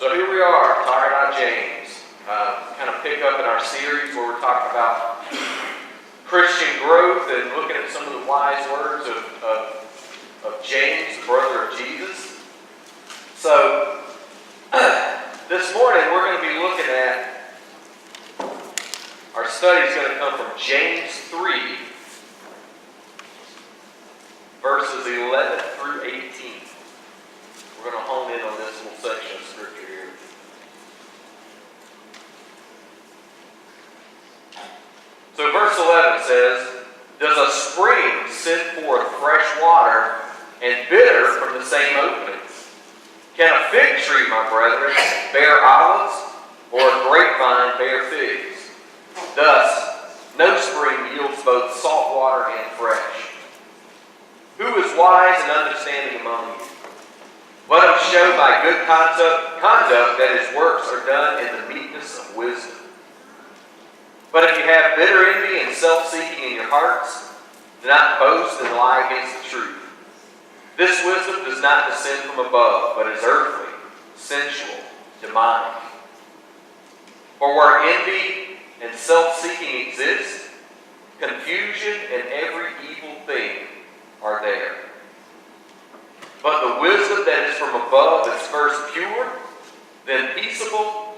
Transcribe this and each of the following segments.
So here we are, talking about James. Kind of pick up in our series where we're talking about Christian growth and looking at some of the wise words of James, the brother of Jesus. So this morning we're going to be looking at, our study is going to come from James 3, verses 11 through 18. We're going to hone in on this little section of Scripture here. So verse 11 says, "Does a spring send forth fresh water and bitter from the same opening? Can a fig tree, my brethren, bear olives, or a grapevine bear figs? Thus, no spring yields both salt water and fresh. Who is wise and understanding among you? Let him show by good conduct that his works are done in the meekness of wisdom. But if you have bitter envy and self-seeking in your hearts, do not boast and lie against the truth. This wisdom does not descend from above, but is earthly, sensual, demonic. For where envy and self-seeking exist, confusion and every evil thing are there. But the wisdom that is from above is first pure, then peaceable,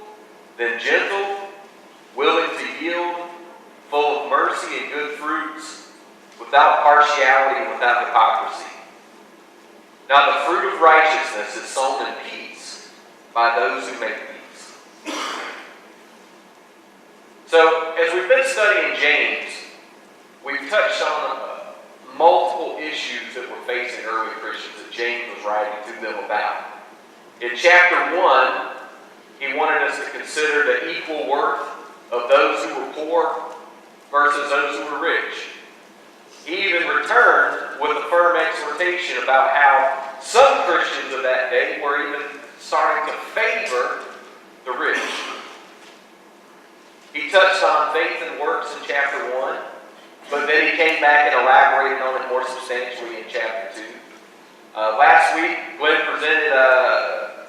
then gentle, willing to yield, full of mercy and good fruits, without partiality and without hypocrisy. Now the fruit of righteousness is sown in peace by those who make peace." So, as we've been studying James, we've touched on multiple issues that were facing early Christians that James was writing to them about. In chapter 1, he wanted us to consider the equal worth of those who were poor versus those who were rich. He even returned with a firm exhortation about how some Christians of that day were even starting to favor the rich. He touched on faith and works in chapter 1, but then he came back and elaborated on it more substantially in chapter 2. Last week, Glenn presented a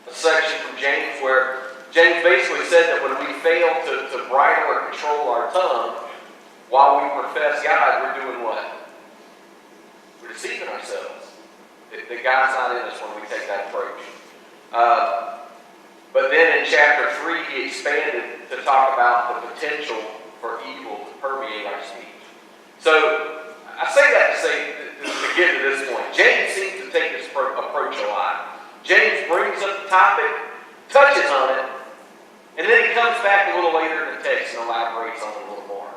section from James where James basically said that when we fail to bridle or control our tongue while we profess God, we're doing what? We're deceiving ourselves. That God's not in us when we take that approach. But then in chapter 3, he expanded to talk about the potential for evil to permeate our speech. So I say that to get to this point. James seems to take this approach a lot. James brings up the topic, touches on it, and then he comes back a little later in the text and elaborates on it a little more.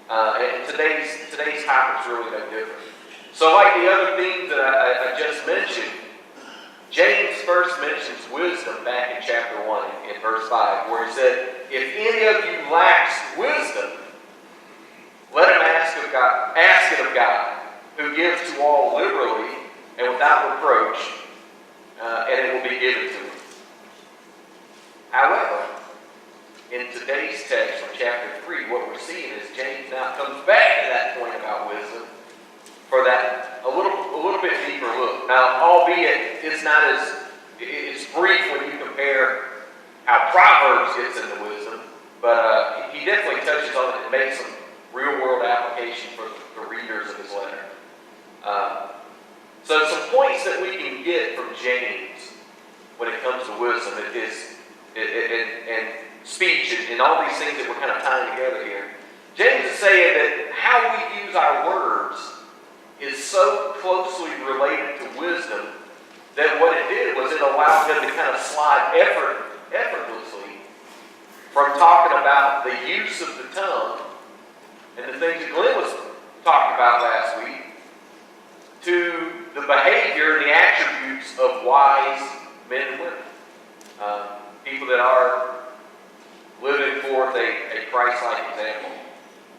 And today's topic is really no different. So like the other themes that I just mentioned, James first mentions wisdom back in chapter 1 in verse 5, where he said, "If any of you lacks wisdom, let him ask it of God, who gives to all liberally and without reproach, and it will be given to him." However, in today's text from chapter 3, what we're seeing is James now comes back to that point about wisdom for that a little bit deeper look. Now, albeit it's brief when you compare how Proverbs gets into wisdom, but he definitely touches on it and makes some real-world application for the readers of his letter. So some points that we can get from James when it comes to wisdom and speech and all these things that we're kind of tying together here. James is saying that how we use our words is so closely related to wisdom that what it did was it allowed him to kind of slide effortlessly from talking about the use of the tongue and the things that Glenn was talking about last week to the behavior and the attributes of wise men and women. People that are living forth a Christ-like example.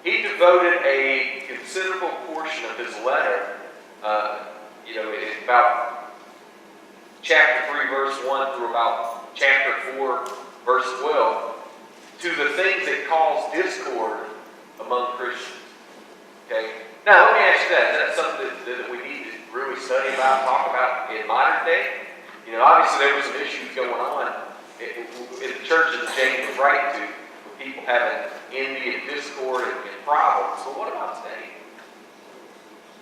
He devoted a considerable portion of his letter, about chapter 3, verse 1 through about chapter 4, verse 12, to the things that cause discord among Christians. Okay? Now, let me ask you that. Is that something that we need to really study about, talk about in modern day? obviously there were some issues going on in the churches that James was writing to, with people having envy and discord and problems. But what about today?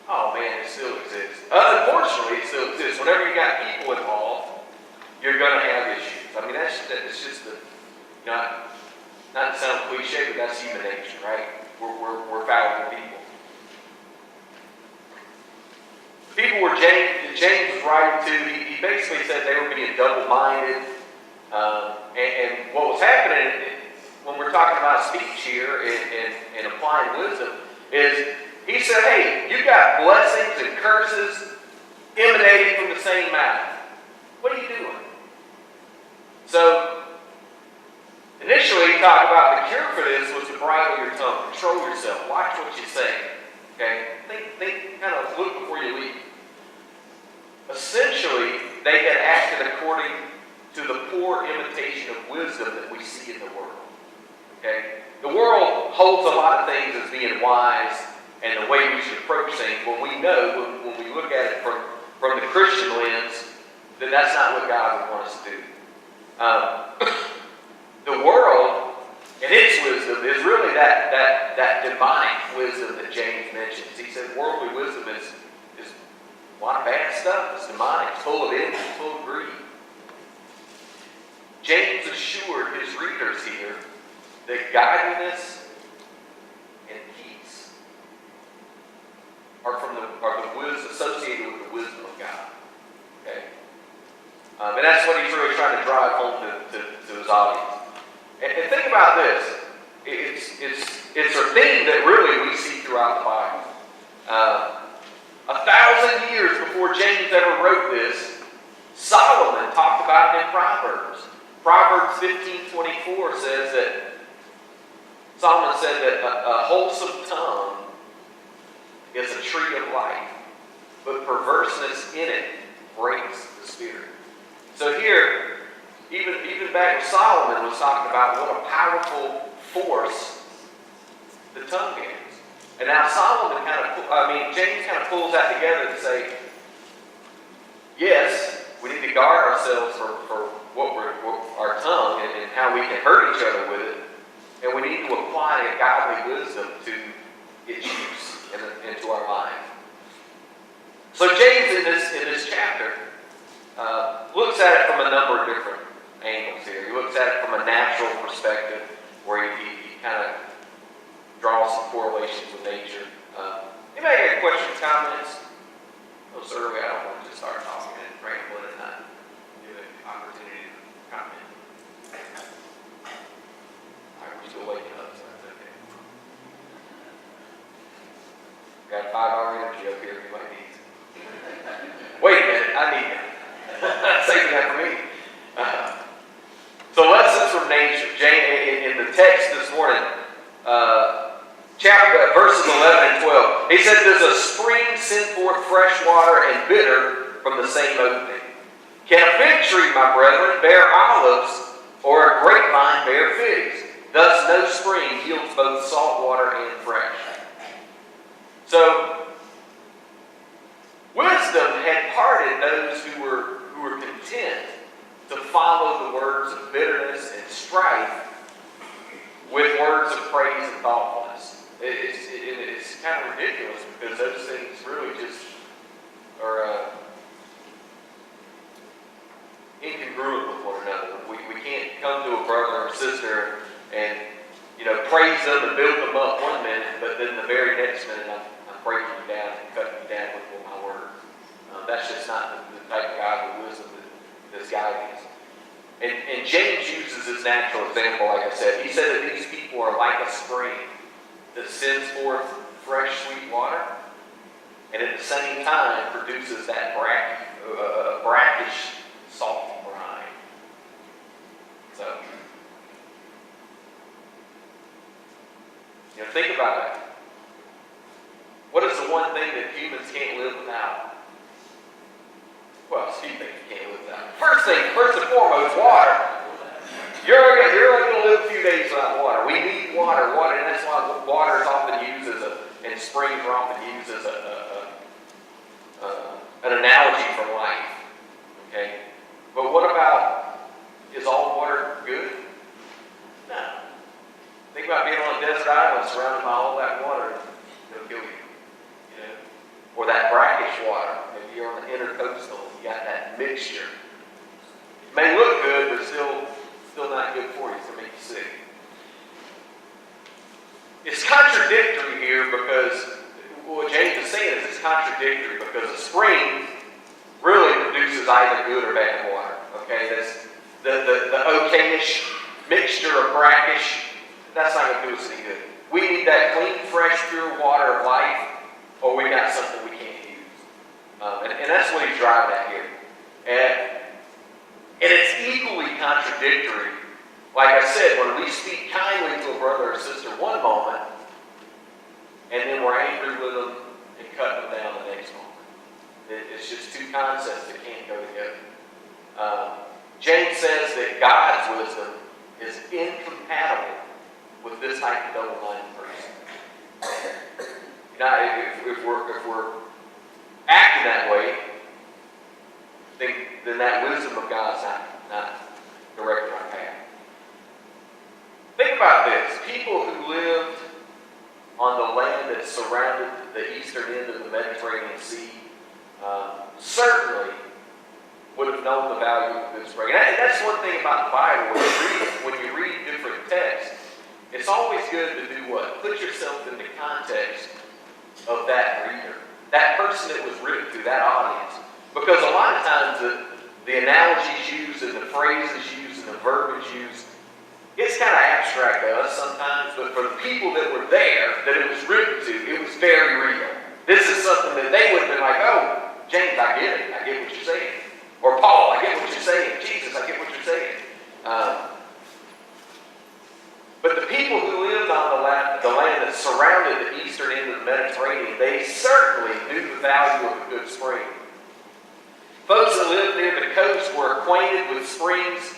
Oh man, it still exists. Unfortunately, it still exists. Whenever you got people involved, you're going to have issues. I mean, it's just the, not to sound cliche, but that's human nature, right? We're fallible people. People were James was writing to, he basically said they were being double-minded. And what was happening when we're talking about speech here and applying wisdom is he said, hey, you got blessings and curses emanating from the same mouth. What are you doing? So, initially he talked about the cure for this was to bridle your tongue, control yourself, watch what you say. Okay? Think, kind of look before you leave. Essentially, they had acted according to the poor imitation of wisdom that we see in the world. Okay? The world holds a lot of things as being wise and the way we should approach things, when we know, when we look at it from the Christian lens, then that's not what God would want us to do. The world and its wisdom is really that demonic wisdom that James mentions. He said worldly wisdom is a lot of bad stuff. It's demonic, it's full of envy, it's full of greed. James assured his readers here that godliness and peace are the wisdom associated with the wisdom of God. Okay, and that's what he's really trying to drive home to his audience. And think about this. It's a theme that really we see throughout the Bible. 1,000 years before James ever wrote this, Solomon talked about it in Proverbs. Proverbs 15:24 says that Solomon said that a wholesome tongue is a tree of life, but perverseness in it breaks the spirit. So here, even back when Solomon was talking about what a powerful force the tongue is. And now James kind of pulls that together to say, yes, we need to guard ourselves for our tongue and how we can hurt each other with it. And we need to apply a godly wisdom to its use into our life. So James in this chapter looks at it from a number of different angles here. He looks at it from a natural perspective where he kind of draws some correlations with nature. Anybody got questions, comments? No, sir, I don't want to just start talking and rambling and not give an opportunity to comment. All right, we're still waking up, so that's okay. Got a 5-hour energy up here if you might need it. Wait a minute, I need it. Saving that for me. So lessons from nature. In the text this morning, verses 11 and 12. He said, does a spring send forth fresh water and bitter from the same opening? Can a fig tree, my brethren, bear olives, or a grapevine bear figs? Thus no spring yields both salt water and fresh. So, wisdom had parted those who were content to follow the words of bitterness and strife with words of praise and thoughtfulness. It's kind of ridiculous because those things really just are incongruent with one another. We can't come to a brother or sister and praise them and build them up one minute, but then the very next minute I'm breaking you down and cutting you down with my words. That's just not the type of godly wisdom that this guy is. And James uses this natural example, like I said. He said that these people are like a spring that sends forth fresh, sweet water, and at the same time produces that brackish, salty brine. So, think about it. What is the one thing that humans can't live without? Well, a few things you can't live without. First and foremost, water. You're only going to live a few days without water. We need water, and that's why water is often used and springs are often used as an analogy for life. Okay? mixture. It may look good, but still not good for you. It's going to make you sick. It's contradictory here because what James is saying is it's contradictory because a spring really produces either good or bad water. Okay, that's the okayish mixture of brackish. That's not going to do us any good. We need that clean, fresh, pure water of life, or we got something we can't use. And that's what he's driving at here. And it's equally contradictory. Like I said, when we speak kindly to a brother or sister one moment, and then we're angry with them and cut them down the next moment. It's just two concepts that can't go together. James says that God's wisdom is incompatible with this type of double-minded person. Now, if we're acting that way, then that wisdom of God's not directing our path. Think about this. People who lived on the land that surrounded the eastern end of the Mediterranean Sea certainly would have known the value of a good spring. And that's one thing about the Bible. When you read different texts, it's always good to do what? Put yourself in the context of that reader, that person that was written to, that audience. Because a lot of times the analogies used and the phrases used and the verbiage used, it's kind of abstract to us sometimes, but for the people that were there, that it was written to, it was very real. This is something that they would have been like, oh, James, I get it. I get what you're saying. Or Paul, I get what you're saying. Jesus, I get what you're saying. But the people who lived on the land that surrounded the eastern end of the Mediterranean, they certainly knew the value of a good spring. Folks that lived near the coast were acquainted with springs.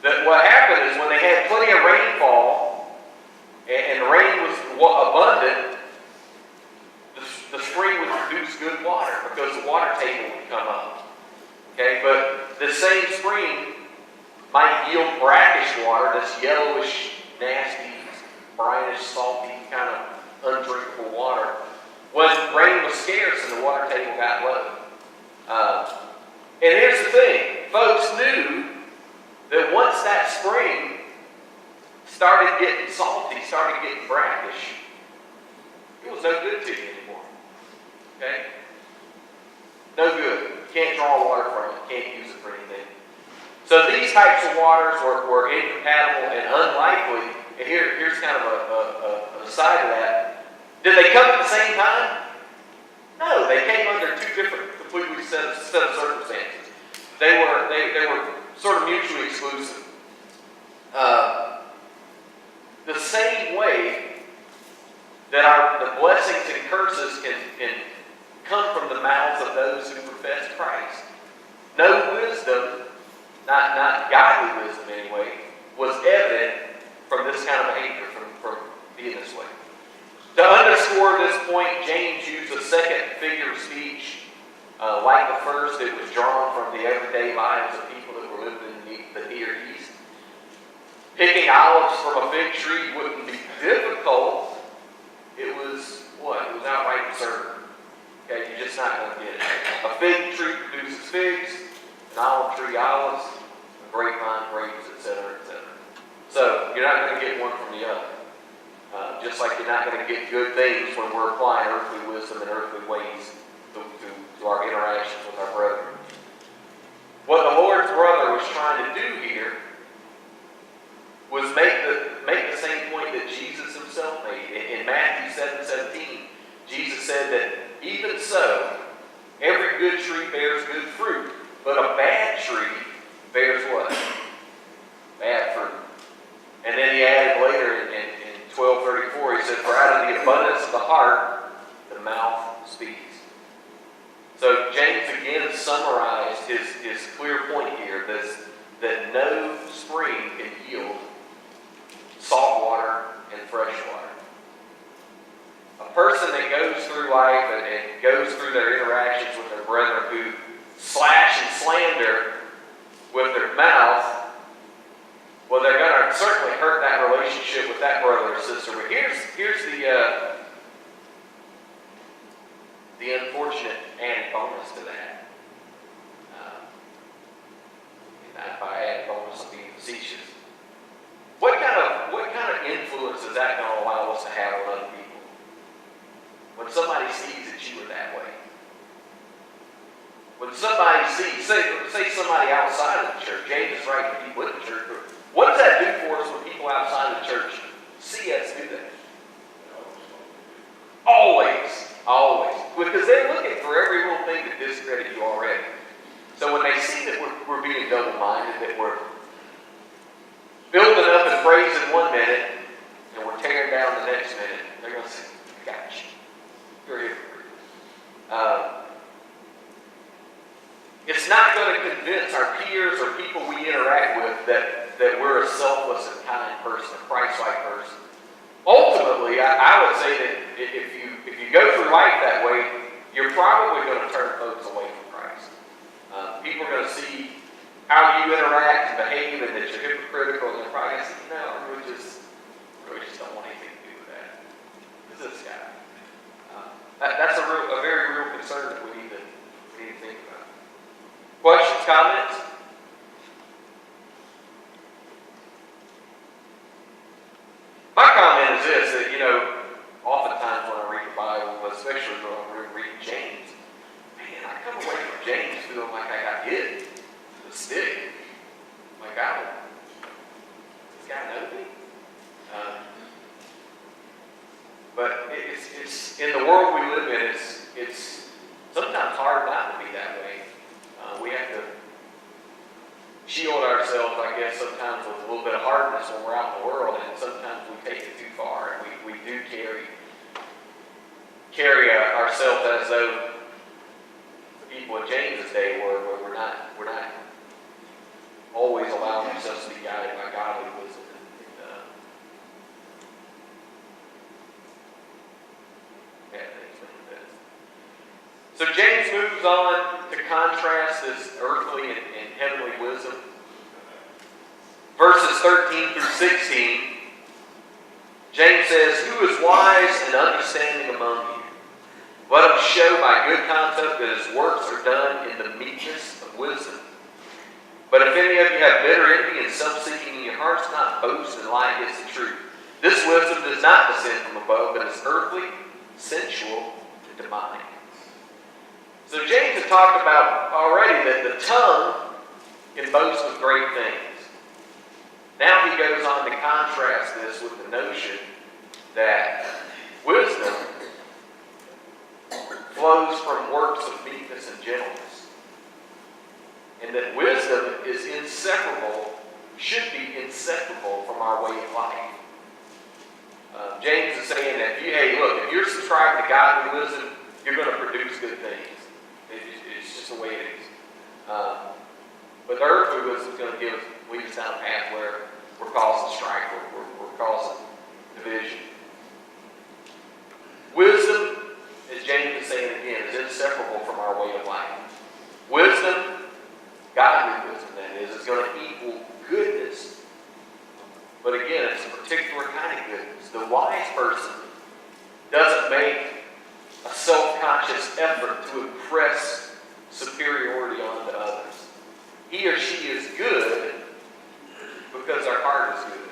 That what happened is when they had plenty of rainfall and the rain was abundant, the spring would produce good water because the water table would come up. Okay, but the same spring might yield brackish water, that's yellowish, nasty, brinish, salty, kind of undrinkable water, when rain was scarce and the water table got low. And here's the thing, folks knew that once that spring started getting salty, started getting brackish, it was no good to you anymore. Okay? No good. Can't draw water from it. Can't use it for anything. So these types of waters were incompatible and unlikely. And here's kind of a side of that. Did they come at the same time? No, they came under two different, completely set of circumstances. They were sort of mutually exclusive. The same way that the blessings and curses can come from the mouths of those who profess Christ. No wisdom, not godly wisdom anyway, was evident from this kind of behavior, from being this way. To underscore this point, James used a second figure of speech. Like the first, it was drawn from the everyday lives of people that were living in the Near East. Picking olives from a fig tree wouldn't be difficult. It was what? It was outright absurd. Okay, you're just not going to get it. A fig tree produces figs, an olive tree olives, a grapevine grapes, etc., etc. So you're not going to get one from the other. Just like you're not going to get good things when we're applying earthly wisdom and earthly ways to our interactions with our brethren. What the Lord's brother was trying to do here was make the same point that Jesus himself made. In Matthew 7:17, Jesus said that even so, every good tree bears good fruit, but a bad tree bears what? Bad fruit. And then he added later in 12:34, he said, for out of the abundance of the heart, the mouth speaks. So James again summarized his clear point here that no spring can yield salt water and fresh water. A person that goes through life and goes through their interactions with their brethren who slash and slander with their mouth, well, they're going to certainly hurt that relationship with that brother or sister. But here's the unfortunate added bonus to that. When somebody sees, say somebody outside of the church, James is writing to people in the church, what does that do for us when people outside of the church see us do that? Always. Always. Because they're looking for every little thing to discredit you already. So when they see that we're being double-minded, that we're building up and praising one minute, and we're tearing down the next minute, they're going to say, I got you. You're a hypocrite. It's not going to convince our peers or people we interact with that we're a selfless and kind person, a Christ-like person. Ultimately, I would say that if you go through life that way, you're probably going to turn folks away from Christ. People are going to see how you interact and behave, and that you're hypocritical, and they're probably going to say, no, I really just don't want anything to do with that. Who's this guy? That's a very real concern that we need to think about. Questions, comments? My comment is this, that, oftentimes when I read the Bible, especially when I'm reading James, man, I come away from James feeling like I got hit with a stick. Like, this guy knows me? But it's in the world we live in, it's sometimes hard not to be that way. We have to shield ourselves, I guess, sometimes with a little bit of hardness when we're out in the world, and sometimes we take it too far, and we do carry ourselves as though the people in James's day were, where we're not always allowing ourselves to be guided by godly wisdom. So James moves on to contrast this earthly and heavenly wisdom. Verses 13 through 16, James says, "Who is wise and understanding among you? Let him show by good conduct that his works are done in the meekness of wisdom. But if any of you have bitter envy and self-seeking in your hearts, not boast and lie against the truth. This wisdom does not descend from above, but is earthly, sensual, and demonic." So James had talked about already that the tongue can boast of great things. Now he goes on to contrast this with the notion that wisdom flows from works of meekness and gentleness. And that wisdom is inseparable, should be inseparable from our way of life. James is saying that if you're subscribing to godly wisdom, you're going to produce good things. It's just the way it is. But the earthly wisdom is going to lead us down a path where we're causing strife, we're causing division. Wisdom, as James is saying again, is inseparable from our way of life. Wisdom, godly wisdom that is going to equal goodness. But again, it's a particular kind of goodness. The wise person doesn't make a self-conscious effort to impress superiority onto others. He or she is good because our heart is good.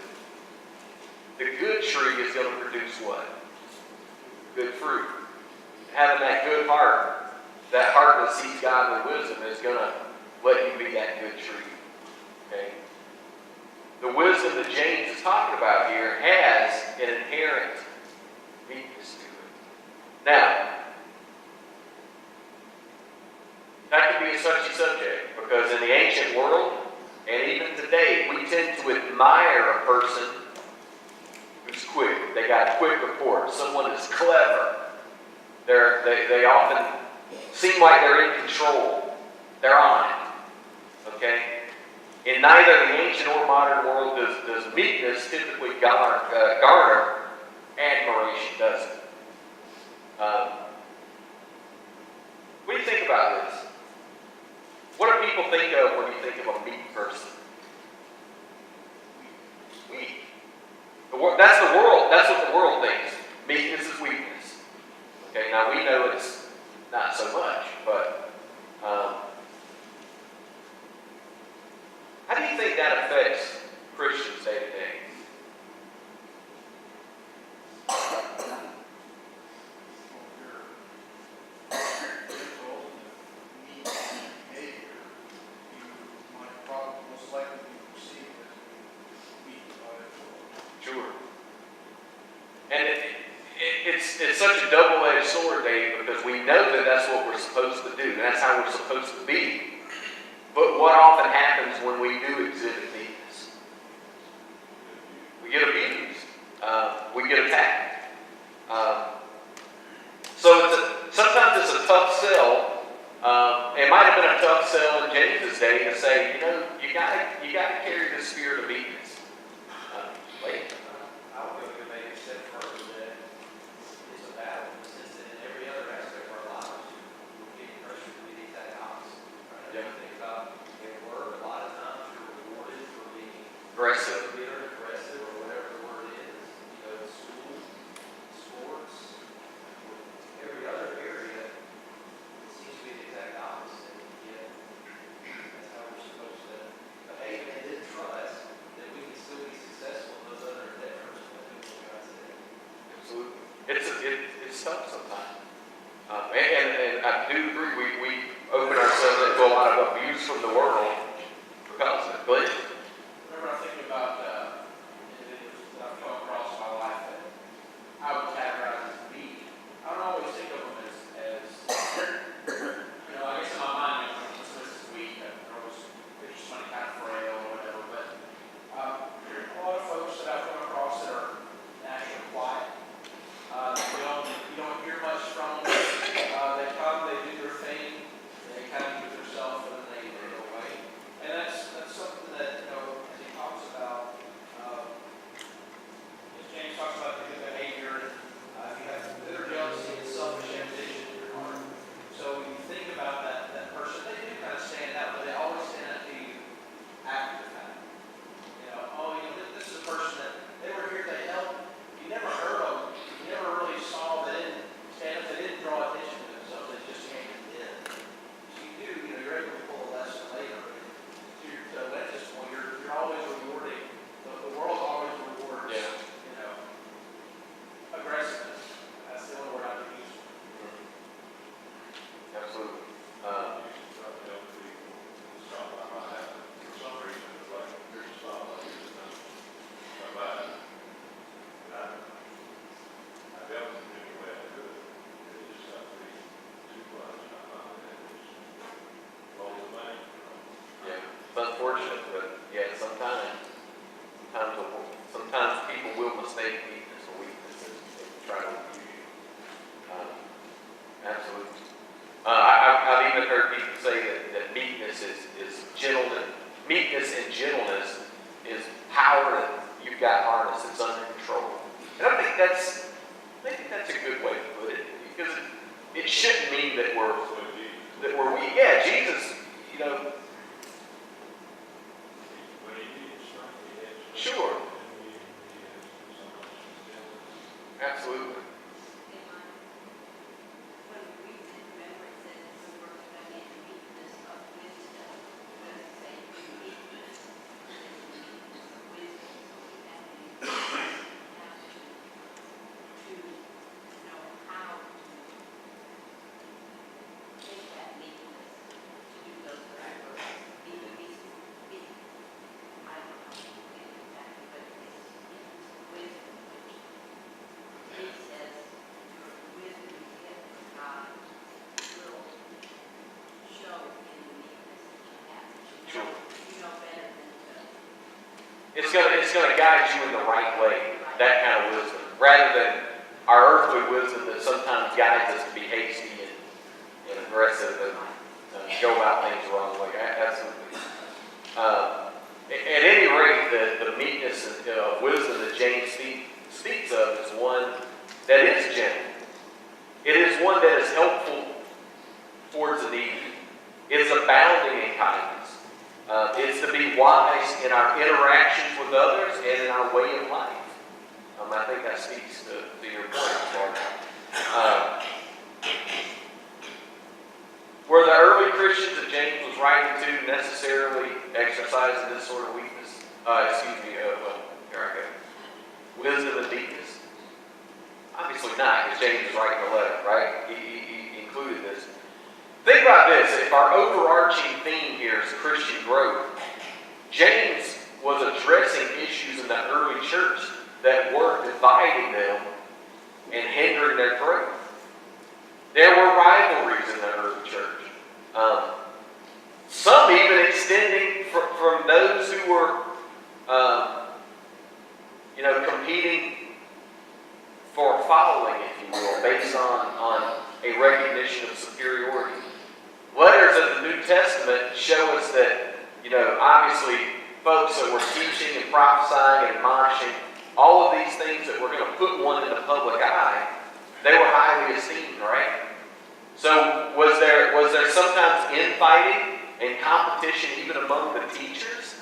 The good tree is going to produce what? Good fruit. Having that good heart, that heart that sees godly wisdom, is going to let you be that good tree. Okay? The wisdom that James is talking about here has an inherent meekness to it. Now, that can be a touchy subject, because in the ancient world, and even today, we tend to admire a person who's quick. They got a quick report. Someone is clever. They often seem like they're in control. They're on it. Okay? In neither the ancient or modern world does meekness typically garner admiration, does it? What do you think about this? What do people think of when you think of a meek person? Weak. That's the world. That's what the world thinks. Meekness is weakness. Okay, now we know it's not so much, but how do you think that affects Christians day to day? it's such a double-edged sword, Dave, because we know that that's what we're supposed to do, and that's how we're supposed to be. But what often happens when we do exhibit meekness? We get abused. We get attacked. Sometimes it's a tough sell. It might have been a tough sell in James's day to say, you gotta carry the spirit of meekness. Wait. I would go to make a step further that it's a battle in the sense that in every other aspect of our lives, we're getting pressure to be the exact opposite. Right? Yeah. If you think about at work, a lot of times you're rewarded for being Aggressive. aggressive or whatever the word is. School, sports, every other area, it seems to be the exact opposite. Yet that's how we're supposed to behave and then trust that we can still be successful in those other endeavors when we do what God said. Absolutely. It's tough sometimes. And I do agree, we open ourselves up to a lot of abuse from the world because of it. Go ahead. Whenever I'm thinking about individuals that I've come across in my life that I would categorize as weak, I don't always think of them as I guess in my mind, this is weak, I always picture somebody kind of frail or whatever, but a lot of folks that I've come across that are naturally quiet. You don't hear much from them. They come, they do their thing, they kind of do themselves, and then they go away. And that's something that, as he talks about, as James talks about the good behavior, you have bitter jealousy and selfish ambition in your heart. So when you think about that person, they do kind of stand out, but they always stand out to you after the fact. This is a person that they were here to help. You never heard of them. You never really saw them. They didn't stand up. They didn't draw attention to themselves. They just came and did. So you're able to pull a lesson later. So at this point, you're always rewarding. The world always rewards, aggressiveness. That's the only word I can use. Absolutely. It's unfortunate, but sometimes people will mistake weakness or weaknesses and try to abuse you. Absolutely. I've even heard people say that meekness is gentleness. Meekness and gentleness is power that you've got harnessed. It's under control. And I think that's a good way to put it, because it shouldn't mean that we're weak. Yeah, Jesus, Sure. Absolutely. It's going to guide you in the right way, that kind of wisdom, rather than our earthly wisdom that sometimes guides us to be hasty and aggressive and go about things the wrong way. Absolutely. At any rate, the meekness of wisdom that James speaks of is one that is gentle. It is one that is helpful towards the needy. It is abounding in kindness. It's to be wise in our interactions with others and in our way of life. I think that speaks to your point, Lord. Were the early Christians that James was writing to necessarily exercising this sort of weakness? Here I go. Wisdom and meekness? Obviously not, because James is writing a letter, right? He included this. Think about this. If our overarching theme here is Christian growth, James was addressing issues in the early church that were dividing them and hindering their growth. There were rivalries in the early church. Some even extending from those who were, competing for following, if you will, based on a recognition of superiority. Letters of the New Testament show us that, obviously, folks that were teaching and prophesying and admonishing, all of these things that were going to put one in the public eye, they were highly esteemed, right? So was there sometimes infighting and competition even among the teachers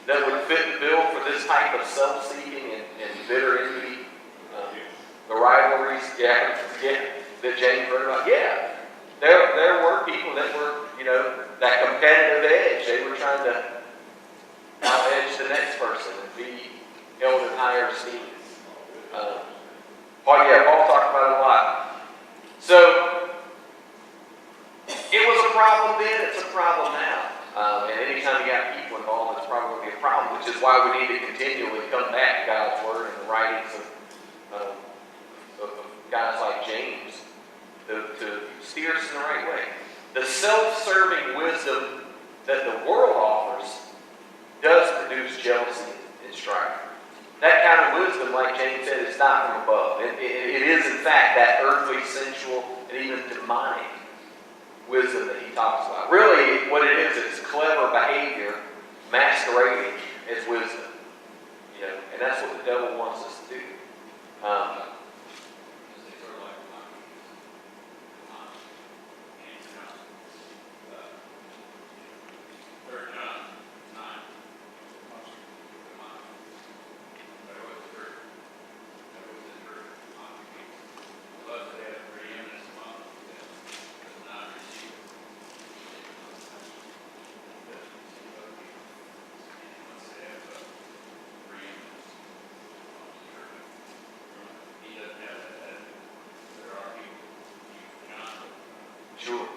that would fit the bill for this type of self-seeking and bitter envy? The rivalries, that James wrote about. Yeah, there were people that were, that competitive edge. They were trying to out-edge the next person and be held in higher esteem. Paul talked about it a lot. So, it was a problem then, it's a problem now. And anytime you got people involved, it's probably a problem, which is why we need to continually come back to God's Word and the writings of guys like James to steer us in the right way. The self-serving wisdom that the world offers does produce jealousy and strife. That kind of wisdom, like James said, is not from above. It is, in fact, that earthly, sensual, and even demonic wisdom that he talks about. Really, what it is, it's clever behavior masquerading as wisdom. And that's what the devil wants us to do. Sure.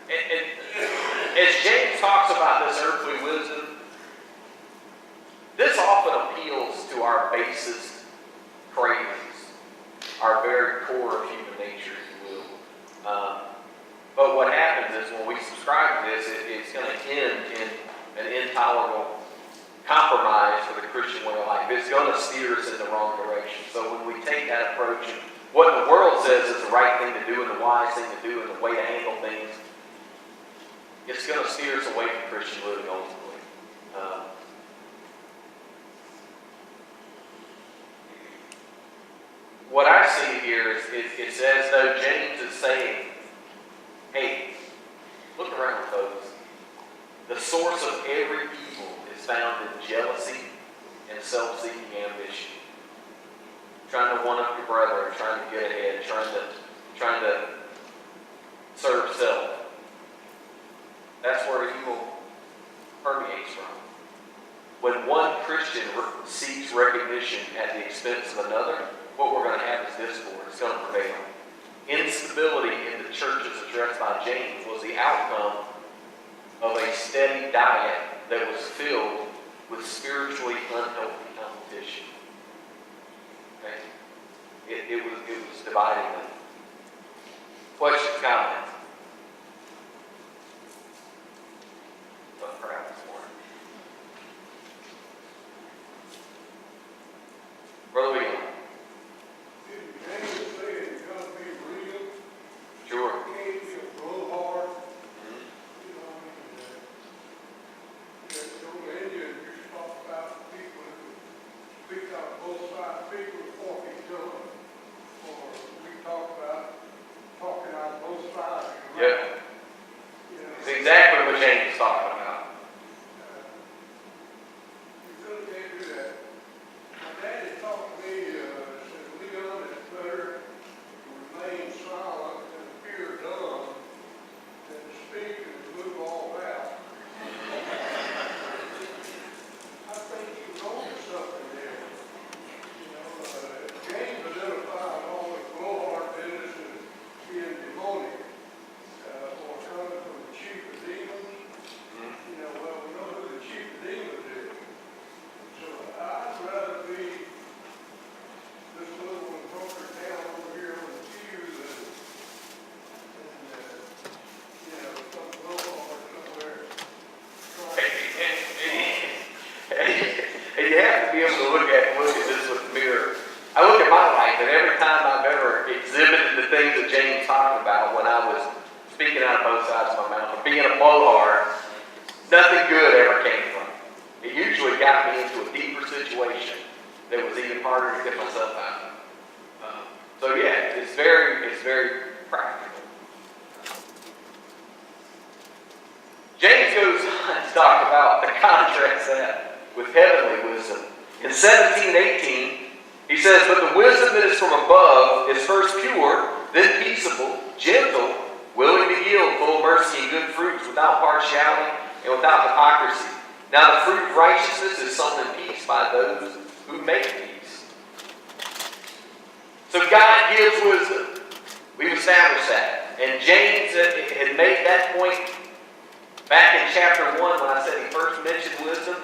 And as James talks about this earthly wisdom, this often appeals to our basest cravings, our very core of human nature, if you will. But what happens is when we subscribe to this, it's going to end in an intolerable compromise for the Christian way of life. It's going to steer us in the wrong direction. So when we take that approach and what the world says is the right thing to do and the wise thing to do and the way to handle things, it's going to steer us away from Christian living ultimately. What I see here is it's as though James is saying, hey, look around, folks. The source of every evil is found in jealousy and self-seeking ambition. Trying to one-up your brother, trying to get ahead, trying to serve self. That's where evil permeates from. When one Christian seeks recognition at the expense of another, what we're going to have is discord. It's going to prevail. Instability in the churches addressed by James was the outcome of a steady diet that was filled with spiritually unhealthy competition. Okay? It was dividing them. Questions, comments? Tough crowd this morning. Brother William. Sure. Talking on both sides. to be able to look at this with the mirror. I look at my life, and every time I've ever exhibited the things that James talked about when I was speaking out of both sides of my mouth, or being a blowhard, nothing good ever came from it. It usually got me into a deeper situation that was even harder to get myself out of. So yeah, it's very practical. James goes on to talk about the contrast that with heavenly wisdom. In 17 and 18, he says, "But the wisdom that is from above is first pure, then peaceable, gentle, willing to yield, full of mercy and good fruits, without partiality and without hypocrisy. Now the fruit of righteousness is sown in peace by those who make peace." So God gives wisdom. We've established that. And James had made that point back in chapter 1 when I said he first mentioned wisdom.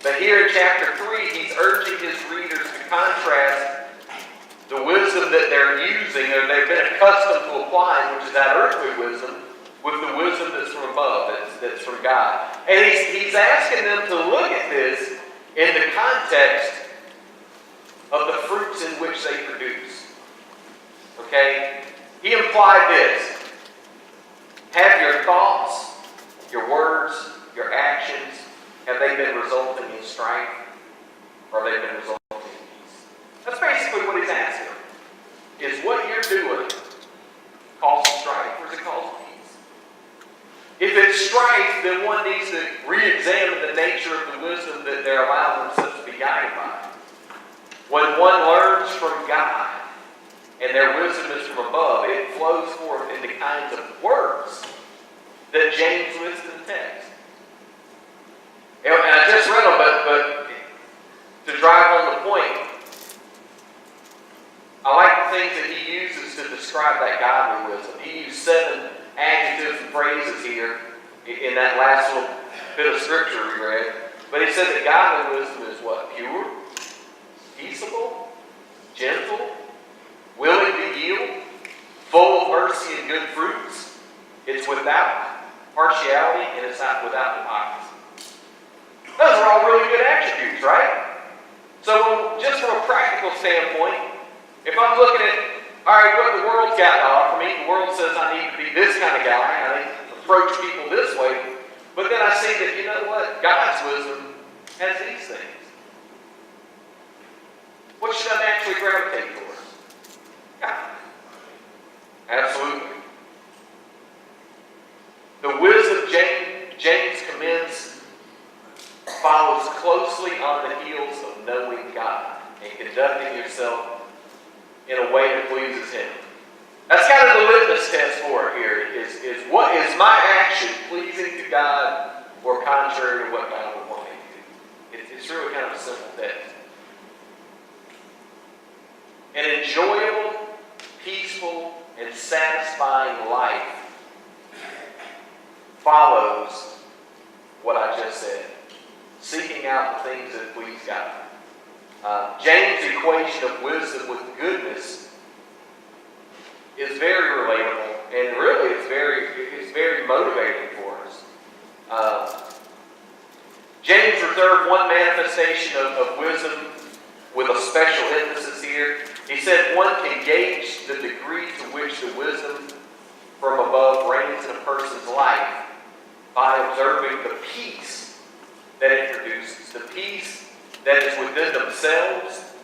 But here in chapter 3, he's urging his readers to contrast the wisdom that they're using, or they've been accustomed to applying, which is that earthly wisdom, with the wisdom that's from above, that's from God. And he's asking them to look at this in the context of the fruits in which they produce. Okay? He implied this. Have your thoughts, your words, your actions, have they been resulting in strife? Or have they been resulting in peace? That's basically what he's asking them. Is what you're doing causing strife, or is it causing peace? If it's strife, then one needs to re-examine the nature of the wisdom that they're allowing themselves to be guided by. When one learns from God, and their wisdom is from above, it flows forth in the kinds of words that James lists in the text. And I just read them, but to drive home the point, I like the things that he uses to describe that godly wisdom. He used 7 adjectives and phrases here in that last little bit of scripture we read. But he said that godly wisdom is what? Pure, peaceable, gentle, willing to yield, full of mercy and good fruits. It's without partiality, and it's not without hypocrisy. Those are all really good attributes, right? So just from a practical standpoint, if I'm looking at, all right, what the world's got to offer me, the world says I need to be this kind of guy, I need to approach people this way, but then I see that, you know what, God's wisdom has these things. What should I naturally gravitate towards? God. Absolutely. The wisdom James commends follows closely on the heels of knowing God and conducting yourself in a way that pleases Him. That's kind of the litmus test for it here, is what is my action pleasing to God or contrary to what God would want me to do? It's really kind of a simple test. An enjoyable, peaceful, and satisfying life follows what I just said. Seeking out the things that please God. James' equation of wisdom with goodness is very relatable, and really it's very motivating for us. James reserved one manifestation of wisdom with a special emphasis here. He said one can gauge the degree to which the wisdom from above reigns in a person's life by observing the peace that it produces, the peace that is within themselves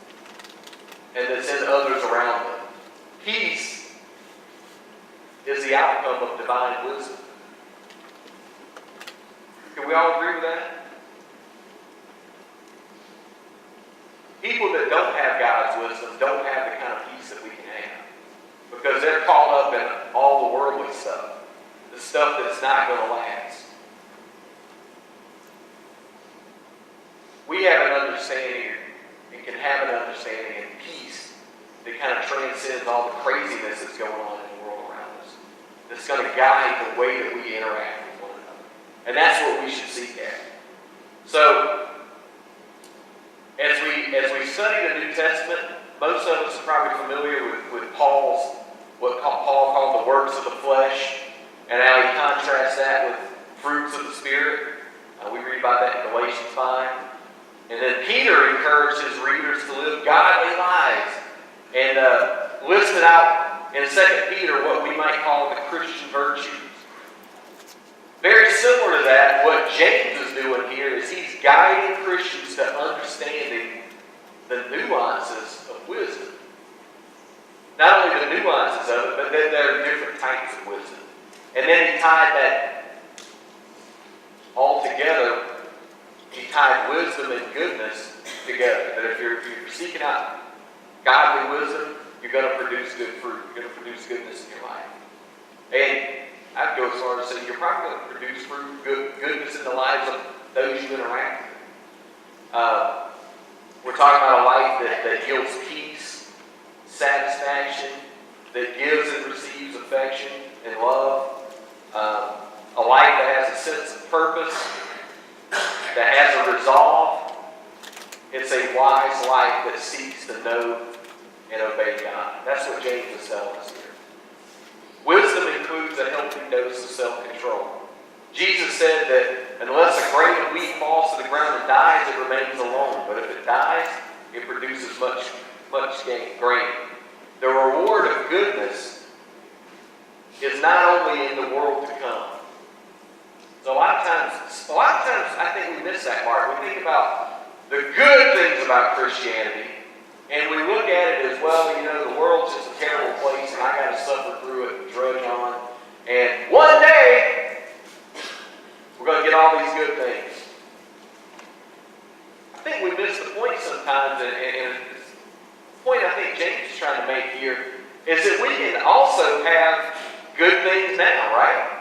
and that's in others around them. Peace is the outcome of divine wisdom. Can we all agree with that? People that don't have God's wisdom don't have the kind of peace that we can have, because they're caught up in all the worldly stuff, the stuff that's not going to last. We have an understanding and can have an understanding and peace that kind of transcends all the craziness that's going on in the world around us. That's going to guide the way that we interact with one another. And that's what we should seek at. So, as we study the New Testament, most of us are probably familiar with what Paul called the works of the flesh, and how he contrasts that with fruits of the Spirit. We read about that in Galatians 5. And then Peter encouraged his readers to live godly lives and listed out in 2 Peter what we might call the Christian virtues. Very similar to that, what James is doing here is he's guiding Christians to understanding the nuances of wisdom. Not only the nuances of it, but then there are different types of wisdom. And then he tied that all together. He tied wisdom and goodness together. That if you're seeking out godly wisdom, you're going to produce good fruit. You're going to produce goodness in your life. And I'd go as far as to say you're probably going to produce fruit, goodness in the lives of those you interact with. We're talking about a life that yields peace, satisfaction, that gives and receives affection and love. A life that has a sense of purpose, that has a resolve. It's a wise life that seeks to know and obey God. That's what James is telling us here. Wisdom includes a healthy dose of self-control. Jesus said that unless a grain of wheat falls to the ground and dies, it remains alone. But if it dies, it produces much grain. The reward of goodness is not only in the world to come. So a lot of times I think we miss that part. We think about the good things about Christianity, and we look at it as, well, the world's just a terrible place, and I got to suffer through it and drudge on. And one day, we're going to get all these good things. I think we miss the point sometimes, and the point I think James is trying to make here is that we can also have good things now, right?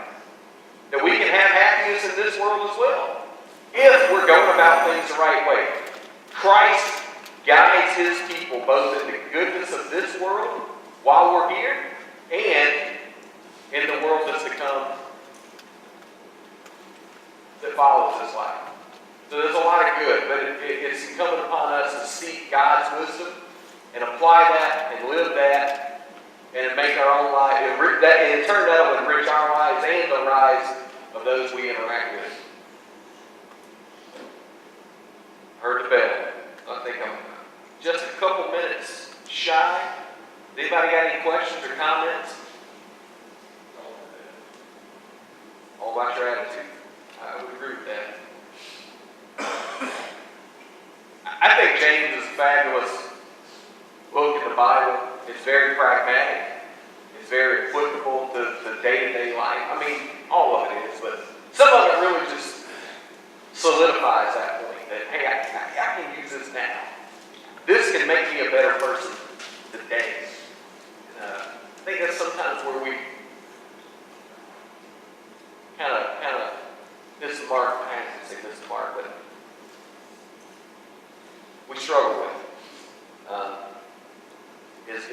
That we can have happiness in this world as well, if we're going about things the right way. Christ guides his people both in the goodness of this world while we're here and in the world that's to come that follows this life. So there's a lot of good, but it's incumbent upon us to seek God's wisdom and apply that and live that and make our own life, and in turn that will enrich our lives and the lives of those we interact with. Heard the bell. I think I'm just a couple minutes shy. Anybody got any questions or comments? All about your attitude. I would agree with that. I think James is a fabulous book in the Bible. It's very pragmatic. It's very applicable to day-to-day life. I mean, all of it is, but some of it really just solidifies that point that, hey, I can use this now. This can make me a better person today. I think that's sometimes where we kind of miss the mark. I have to say miss the mark, but we struggle with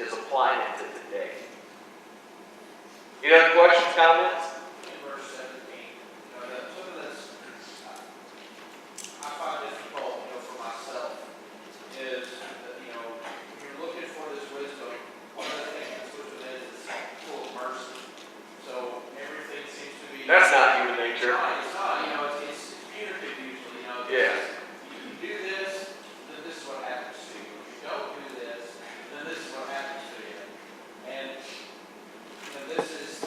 is applying it to today. Any other questions, comments? In verse 17, some of this I find difficult, for myself, is that, when you're looking for this wisdom, one of the things this wisdom is full of mercy. So everything seems to be. That's not human nature. It's not, it's punitive usually, Yeah. You do this, then this is what happens to you. If you don't do this, then this is what happens to you. And this is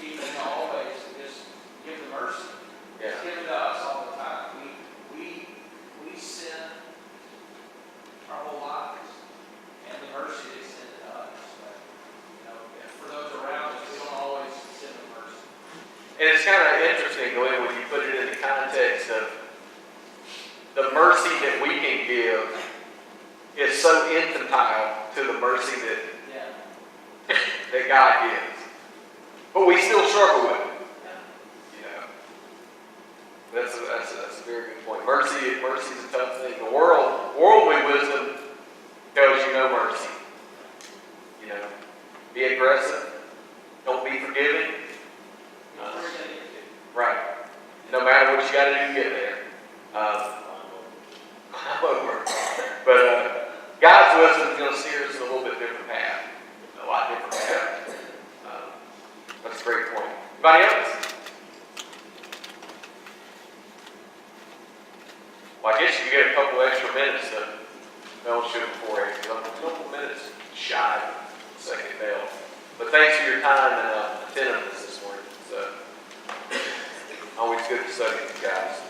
people always just give the mercy. Yeah. It's given to us all the time. We sin our whole lives, and the mercy is extended to us. But, for those around us, we don't always extend the mercy. And it's kind of interesting the way when you put it in the context of the mercy that we can give is so infantile to the mercy that God gives. But we still struggle with it. That's a very good point. Mercy is a tough thing. The worldly wisdom tells you no mercy. Be aggressive. Don't be forgiving. Right. No matter what you got to do to get there. I'm over. But God's wisdom is going to steer us in a little bit different path. A lot different path. That's a great point. Anybody else? Well, I guess you could get a couple extra minutes to fellowship before 8, because I'm a couple minutes shy of the second bell. But thanks for your time and attentiveness this morning. So, always good to study with you guys.